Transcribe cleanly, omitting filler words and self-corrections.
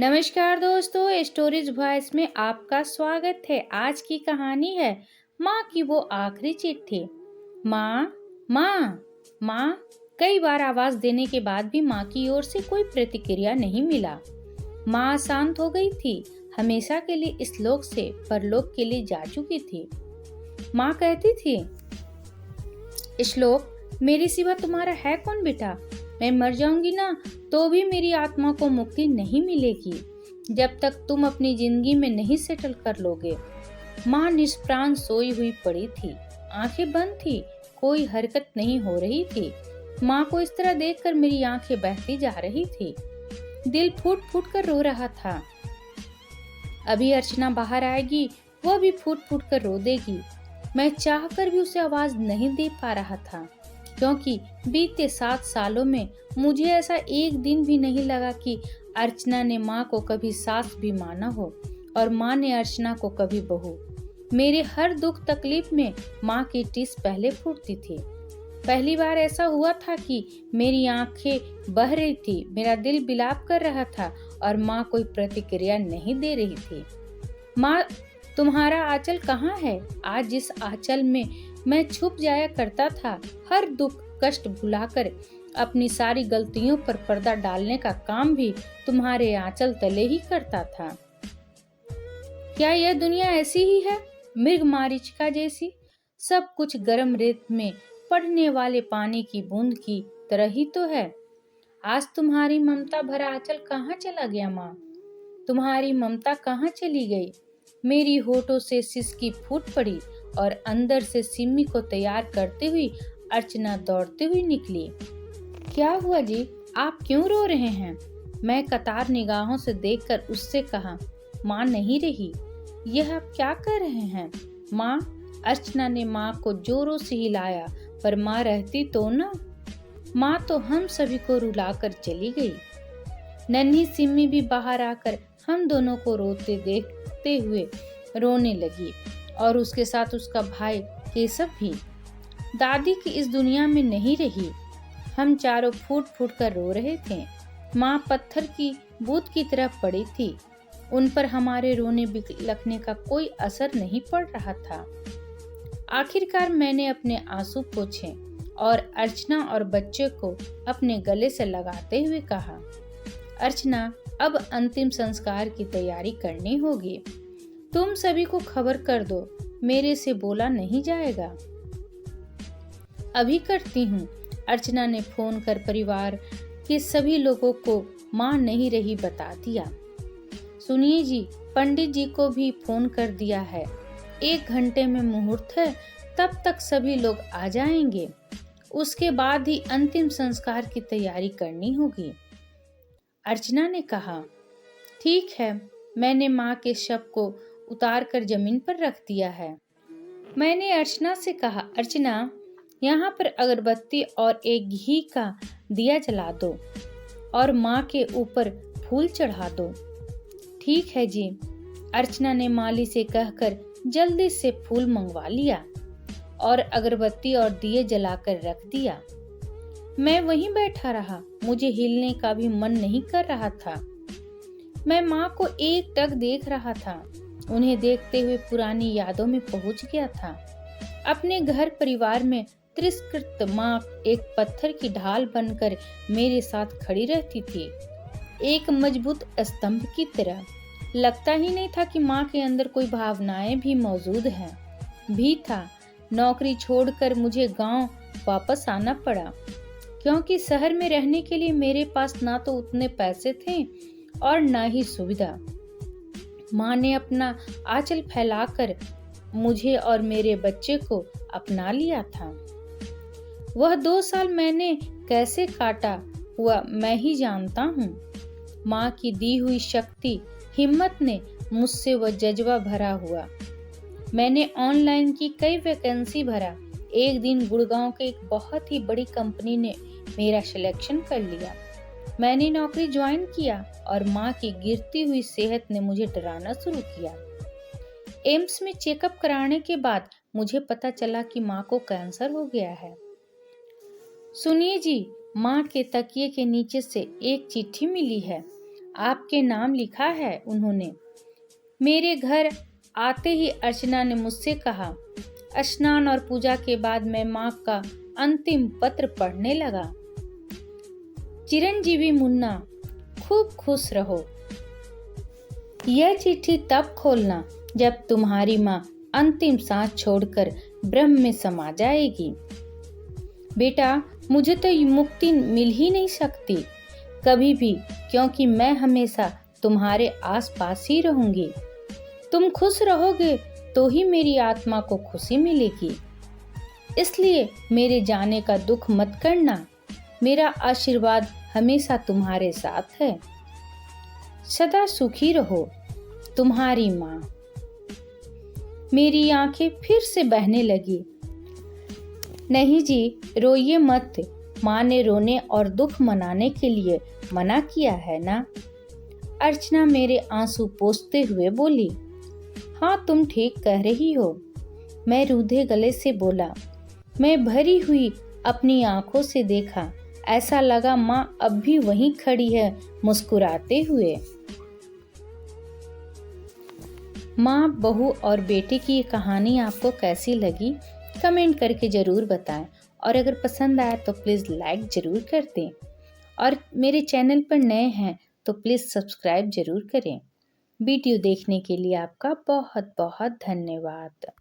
नमस्कार दोस्तों, stories voice में आपका स्वागत है। आज की कहानी है माँ की वो आखिरी चिट्ठी। माँ, माँ, माँ। कई बार आवाज देने के बाद भी माँ की ओर से कोई प्रतिक्रिया नहीं मिला। माँ शांत हो गई थी, हमेशा के लिए इस लोक से परलोक के लिए जा चुकी थी। माँ कहती थी, श्लोक, मेरे सिवा तुम्हारा है कौन बेटा? मैं मर जाऊंगी ना तो भी मेरी आत्मा को मुक्ति नहीं मिलेगी जब तक तुम अपनी जिंदगी में नहीं सेटल कर लोगे। माँ निष्प्राण सोई हुई पड़ी थी, आंखें बंद थी, कोई हरकत नहीं हो रही थी। माँ को इस तरह देखकर मेरी आंखें बहती जा रही थी, दिल फूट फूट कर रो रहा था। अभी अर्चना बाहर आएगी, वह भी फूट फूट कर रो देगी। मैं चाहकर भी उसे आवाज नहीं दे पा रहा था, क्योंकि बीते 7 सालों में मुझे ऐसा एक दिन भी नहीं लगा कि अर्चना ने माँ को कभी सास भी माना हो और माँ ने अर्चना को कभी बहू। मेरे हर दुख तकलीफ में माँ की टीस पहले फूटती थी। पहली बार ऐसा हुआ था कि मेरी आंखें बह रही थी, मेरा दिल बिलाप कर रहा था और माँ कोई प्रतिक्रिया नहीं दे रही थी। माँ, तुम्हारा आंचल कहाँ है? आज जिस आंचल में मैं छुप जाया करता था, हर दुख कष्ट भुलाकर अपनी सारी गलतियों पर पर्दा डालने का काम भी तुम्हारे आंचल तले ही करता था। क्या यह दुनिया ऐसी ही है, मृग मारीचिका जैसी? सब कुछ गर्म रेत में पड़ने वाले पानी की बूंद की तरह ही तो है। आज तुम्हारी ममता भरा आंचल कहाँ चला गया माँ? तुम्हारी ममता कहाँ चली गई? मेरी होठों से सिसकी फूट पड़ी और अंदर से सिम्मी को तैयार करते हुए अर्चना दौड़ते हुई निकली। क्या हुआ जी, आप क्यों रो रहे हैं? मैं कतार निगाहों से देखकर उससे कहा, माँ नहीं रही। यह आप क्या कर रहे हैं? माँ, अर्चना ने माँ को जोरों से हिलाया, पर माँ रहती तो ना। माँ तो हम सभी को रुलाकर चली गई। नन्ही सिम्मी भी बाहर आकर हम दोनों को रोते देखते हुए रोने लगी और उसके साथ उसका भाई केशव भी। दादी की इस दुनिया में नहीं रही। हम चारों फूट फूट कर रो रहे थे। माँ पत्थर की बूंद की तरह पड़ी थी, उन पर हमारे रोने बिलखने का कोई असर नहीं पड़ रहा था। आखिरकार मैंने अपने आंसू पोंछे और अर्चना और बच्चे को अपने गले से लगाते हुए कहा, अर्चना, अब अंतिम संस्कार की तैयारी करनी होगी। तुम सभी को खबर कर दो, मेरे से बोला नहीं जाएगा। अभी करती हूँ। अर्चना ने फोन कर परिवार के सभी लोगों को माँ नहीं रही बता दिया। सुनिए जी, पंडित जी को भी फोन कर दिया है। 1 घंटे में मुहूर्त है, तब तक सभी लोग आ जाएंगे। उसके बाद ही अंतिम संस्कार की तैयारी करनी होगी। अर्चना ने कहा, ठीक है। मैंने माँ के शव को उतार कर जमीन पर रख दिया है। मैंने अर्चना से कहा, अर्चना, यहाँ पर अगरबत्ती और एक घी का दिया जला दो और माँ के ऊपर फूल चढ़ा दो। ठीक है जी। अर्चना ने माली से कहकर जल्दी से फूल मंगवा लिया और अगरबत्ती और दिए जलाकर रख दिया। मैं वहीं बैठा रहा, मुझे हिलने का भी मन नहीं कर रहा था। मैं माँ को एकटक देख रहा था। उन्हें देखते हुए पुरानी यादों में पहुंच गया था। अपने घर परिवार में तिरस्कृत माँ एक पत्थर की ढाल बनकर मेरे साथ खड़ी रहती थी, एक मजबूत स्तंभ की तरह। लगता ही नहीं था कि माँ के अंदर कोई भावनाएं भी मौजूद हैं। भी था। नौकरी छोड़कर मुझे गांव वापस आना पड़ा, क्योंकि शहर में रहने के लिए मेरे पास ना तो उतने पैसे थे और ना ही सुविधा। माँ ने अपना आंचल फैलाकर मुझे और मेरे बच्चे को अपना लिया था। वह 2 साल मैंने कैसे काटा हुआ मैं ही जानता हूँ। माँ की दी हुई शक्ति हिम्मत ने मुझसे वह जज्बा भरा हुआ। मैंने ऑनलाइन की कई वैकेंसी भरा। एक दिन गुड़गांव के एक बहुत ही बड़ी कंपनी ने मेरा सिलेक्शन कर लिया। मैंने नौकरी ज्वाइन किया और माँ की गिरती हुई सेहत ने मुझे डराना शुरू किया। एम्स में चेकअप कराने के बाद मुझे पता चला कि माँ को कैंसर हो गया है। सुनिए जी, माँ के तकिए के नीचे से एक चिट्ठी मिली है। आपके नाम लिखा है उन्होंने। मेरे घर आते ही अर्चना ने मुझसे कहा। स्नान और पूजा के बाद मैं माँ का अंतिम पत्र पढ़ने लगा। चिरंजीवी मुन्ना, खूब खुश रहो। यह चिट्ठी तब खोलना जब तुम्हारी माँ अंतिम सांस छोड़कर ब्रह्म में समा जाएगी। बेटा, मुझे तो मुक्ति मिल ही नहीं सकती कभी भी, क्योंकि मैं हमेशा तुम्हारे आसपास ही रहूंगी। तुम खुश रहोगे तो ही मेरी आत्मा को खुशी मिलेगी। इसलिए मेरे जाने का दुख मत करना। मेरा आशीर्वाद हमेशा तुम्हारे साथ है। सदा सुखी रहो, तुम्हारी माँ। मेरी आंखें फिर से बहने लगी। नहीं जी, रोइए मत। माँ ने रोने और दुख मनाने के लिए मना किया है ना? अर्चना मेरे आंसू पोंछते हुए बोली। हाँ, तुम ठीक कह रही हो, मैं रूधे गले से बोला। मैं भरी हुई अपनी आंखों से देखा। ऐसा लगा माँ अब भी वहीं खड़ी है, मुस्कुराते हुए। माँ, बहू और बेटे की ये कहानी आपको कैसी लगी कमेंट करके ज़रूर बताएं, और अगर पसंद आया तो प्लीज़ लाइक ज़रूर कर दें, और मेरे चैनल पर नए हैं तो प्लीज़ सब्सक्राइब ज़रूर करें। वीडियो देखने के लिए आपका बहुत बहुत धन्यवाद।